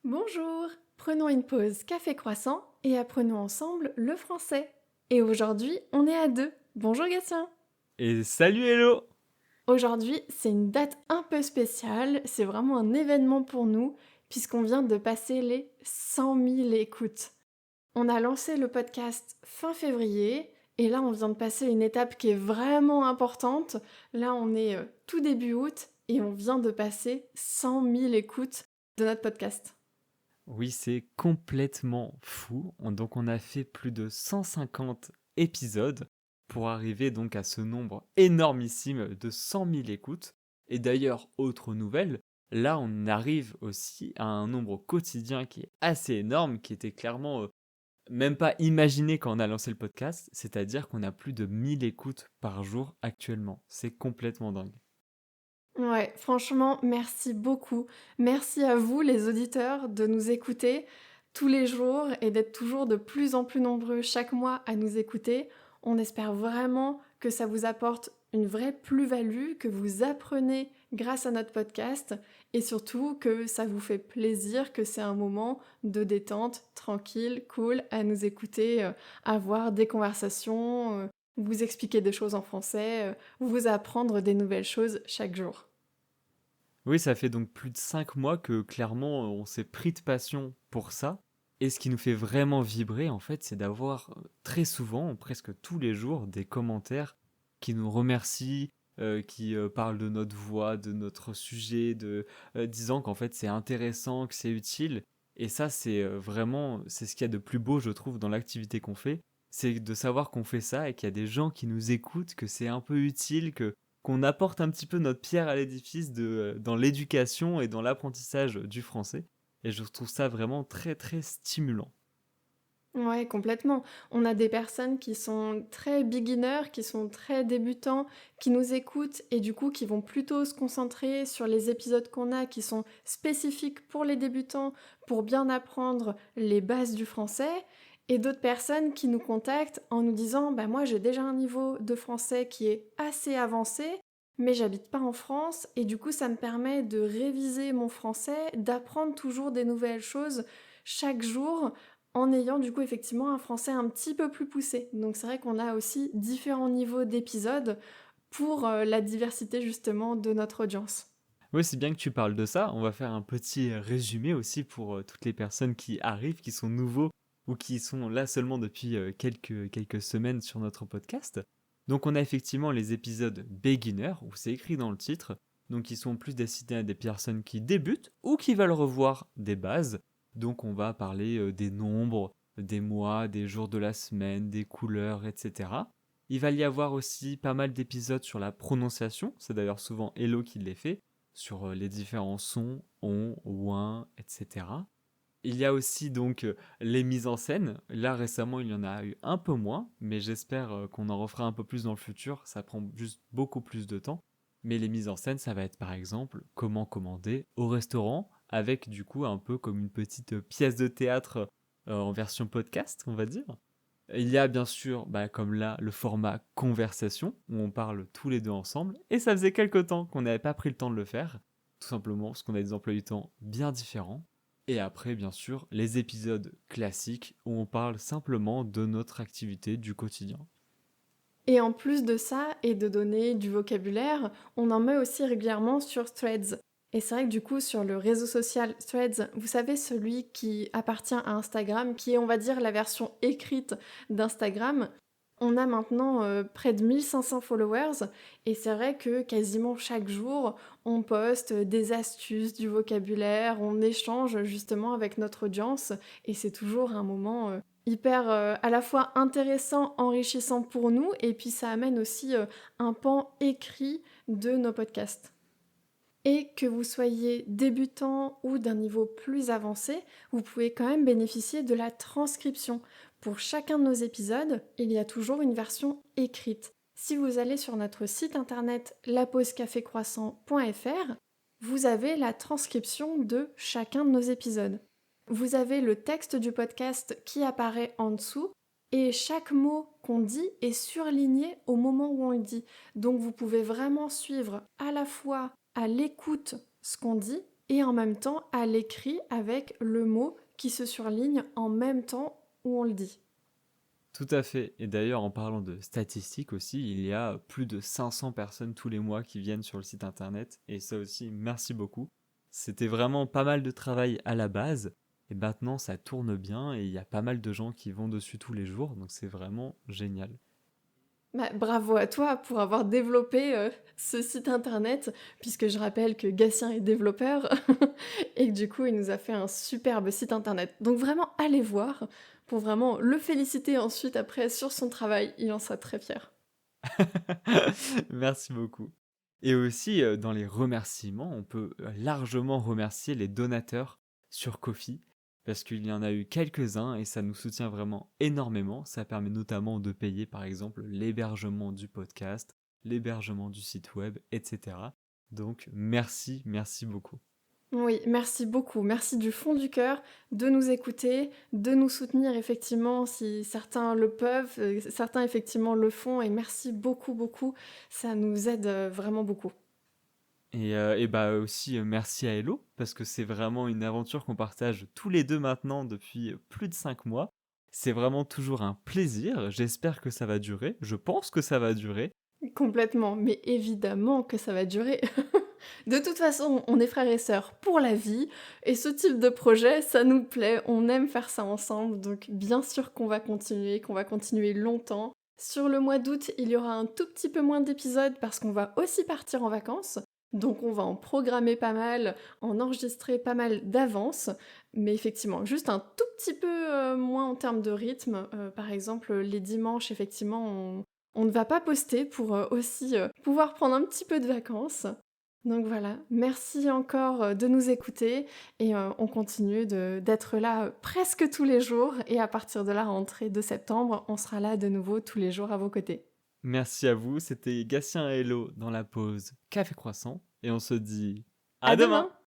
Bonjour, prenons une pause café croissant et apprenons ensemble le français. Et aujourd'hui, on est à deux. Bonjour Gatien. Et salut Hello! Aujourd'hui, c'est une date un peu spéciale, c'est vraiment un événement pour nous, puisqu'on vient de passer les 100 000 écoutes. On a lancé le podcast fin février, et là on vient de passer une étape qui est vraiment importante. Là on est tout début août, et on vient de passer 100 000 écoutes de notre podcast. Oui, c'est complètement fou. Donc on a fait plus de 150 épisodes pour arriver donc à ce nombre énormissime de 100 000 écoutes. Et d'ailleurs, autre nouvelle, là on arrive aussi à un nombre quotidien qui est assez énorme, qui était clairement même pas imaginé quand on a lancé le podcast, c'est-à-dire qu'on a plus de 1000 écoutes par jour actuellement. C'est complètement dingue. Ouais, franchement, merci beaucoup. Merci à vous, les auditeurs, de nous écouter tous les jours et d'être toujours de plus en plus nombreux chaque mois à nous écouter. On espère vraiment que ça vous apporte une vraie plus-value, que vous apprenez grâce à notre podcast et surtout que ça vous fait plaisir, que c'est un moment de détente, tranquille, cool, à nous écouter, avoir des conversations, vous expliquer des choses en français, vous apprendre des nouvelles choses chaque jour. Oui, ça fait donc plus de 5 mois que clairement on s'est pris de passion pour ça. Et ce qui nous fait vraiment vibrer, en fait, c'est d'avoir très souvent, presque tous les jours, des commentaires qui nous remercient, qui parlent de notre voix, de notre sujet, disant qu'en fait c'est intéressant, que c'est utile. Et ça, c'est vraiment, c'est ce qu'il y a de plus beau, je trouve, dans l'activité qu'on fait. C'est de savoir qu'on fait ça et qu'il y a des gens qui nous écoutent, que c'est un peu utile, que qu'on apporte un petit peu notre pierre à l'édifice dans l'éducation et dans l'apprentissage du français. Et je trouve ça vraiment très très stimulant. Ouais, complètement. On a des personnes qui sont très beginners, qui sont très débutants, qui nous écoutent et du coup qui vont plutôt se concentrer sur les épisodes qu'on a qui sont spécifiques pour les débutants, pour bien apprendre les bases du français. Et d'autres personnes qui nous contactent en nous disant bah moi j'ai déjà un niveau de français qui est assez avancé, mais j'habite pas en France et du coup ça me permet de réviser mon français, d'apprendre toujours des nouvelles choses chaque jour en ayant du coup effectivement un français un petit peu plus poussé. Donc c'est vrai qu'on a aussi différents niveaux d'épisodes pour la diversité justement de notre audience. Oui, c'est bien que tu parles de ça. On va faire un petit résumé aussi pour toutes les personnes qui arrivent, qui sont nouveaux ou qui sont là seulement depuis quelques semaines sur notre podcast. Donc on a effectivement les épisodes beginner, où c'est écrit dans le titre, donc qui sont plus destinés à des personnes qui débutent ou qui veulent revoir des bases. Donc on va parler des nombres, des mois, des jours de la semaine, des couleurs, etc. Il va y avoir aussi pas mal d'épisodes sur la prononciation, c'est d'ailleurs souvent Hello qui les fait, sur les différents sons, on, ouin, etc. Il y a aussi donc les mises en scène. Là récemment il y en a eu un peu moins, mais j'espère qu'on en refera un peu plus dans le futur. Ça prend juste beaucoup plus de temps. Mais les mises en scène, ça va être par exemple comment commander au restaurant, avec du coup un peu comme une petite pièce de théâtre en version podcast, on va dire. Il y a bien sûr, comme là, le format conversation, où on parle tous les deux ensemble, et ça faisait quelque temps qu'on n'avait pas pris le temps de le faire, tout simplement parce qu'on a des emplois du temps bien différents. Et après, bien sûr, les épisodes classiques, où on parle simplement de notre activité du quotidien. Et en plus de ça, et de donner du vocabulaire, on en met aussi régulièrement sur Threads. Et c'est vrai que du coup, sur le réseau social Threads, vous savez, celui qui appartient à Instagram, qui est, on va dire, la version écrite d'Instagram, on a maintenant près de 1500 followers. Et c'est vrai que quasiment chaque jour, on poste des astuces, du vocabulaire, on échange justement avec notre audience. Et c'est toujours un moment hyper à la fois intéressant, enrichissant pour nous, et puis ça amène aussi un pan écrit de nos podcasts. Et que vous soyez débutant ou d'un niveau plus avancé, vous pouvez quand même bénéficier de la transcription. Pour chacun de nos épisodes, il y a toujours une version écrite. Si vous allez sur notre site internet lapausecafécroissant.fr, vous avez la transcription de chacun de nos épisodes. Vous avez le texte du podcast qui apparaît en dessous et chaque mot qu'on dit est surligné au moment où on le dit. Donc vous pouvez vraiment suivre à la fois à l'écoute ce qu'on dit et en même temps à l'écrit avec le mot qui se surligne en même temps où on le dit. Tout à fait. Et d'ailleurs, en parlant de statistiques aussi, il y a plus de 500 personnes tous les mois qui viennent sur le site internet. Et ça aussi, merci beaucoup. C'était vraiment pas mal de travail à la base. Et maintenant, ça tourne bien et il y a pas mal de gens qui vont dessus tous les jours. Donc c'est vraiment génial. Bah, bravo à toi pour avoir développé ce site internet, puisque je rappelle que Gatien est développeur et que du coup il nous a fait un superbe site internet. Donc vraiment allez voir pour vraiment le féliciter ensuite après sur son travail, il en sera très fier. Merci beaucoup. Et aussi, dans les remerciements, on peut largement remercier les donateurs sur Ko-fi, parce qu'il y en a eu quelques-uns et ça nous soutient vraiment énormément. Ça permet notamment de payer, par exemple, l'hébergement du podcast, l'hébergement du site web, etc. Donc, merci, merci beaucoup. Oui, merci beaucoup. Merci du fond du cœur de nous écouter, de nous soutenir effectivement si certains le peuvent, certains effectivement le font et merci beaucoup, beaucoup. Ça nous aide vraiment beaucoup. Et bah aussi, merci à Hello, parce que c'est vraiment une aventure qu'on partage tous les deux maintenant depuis plus de 5 mois. C'est vraiment toujours un plaisir. J'espère que ça va durer. Je pense que ça va durer. Complètement, mais évidemment que ça va durer. De toute façon, on est frères et sœurs pour la vie, et ce type de projet, ça nous plaît, on aime faire ça ensemble, donc bien sûr qu'on va continuer longtemps. Sur le mois d'août, il y aura un tout petit peu moins d'épisodes parce qu'on va aussi partir en vacances, donc on va en programmer pas mal, en enregistrer pas mal d'avance, mais effectivement, juste un tout petit peu moins en termes de rythme. Par exemple, les dimanches, effectivement, on ne va pas poster pour aussi pouvoir prendre un petit peu de vacances. Donc voilà, merci encore de nous écouter et on continue d'être là presque tous les jours et à partir de la rentrée de septembre, on sera là de nouveau tous les jours à vos côtés. Merci à vous. C'était Gatien et Hello dans la pause Café Croissant. Et on se dit À à demain! demain!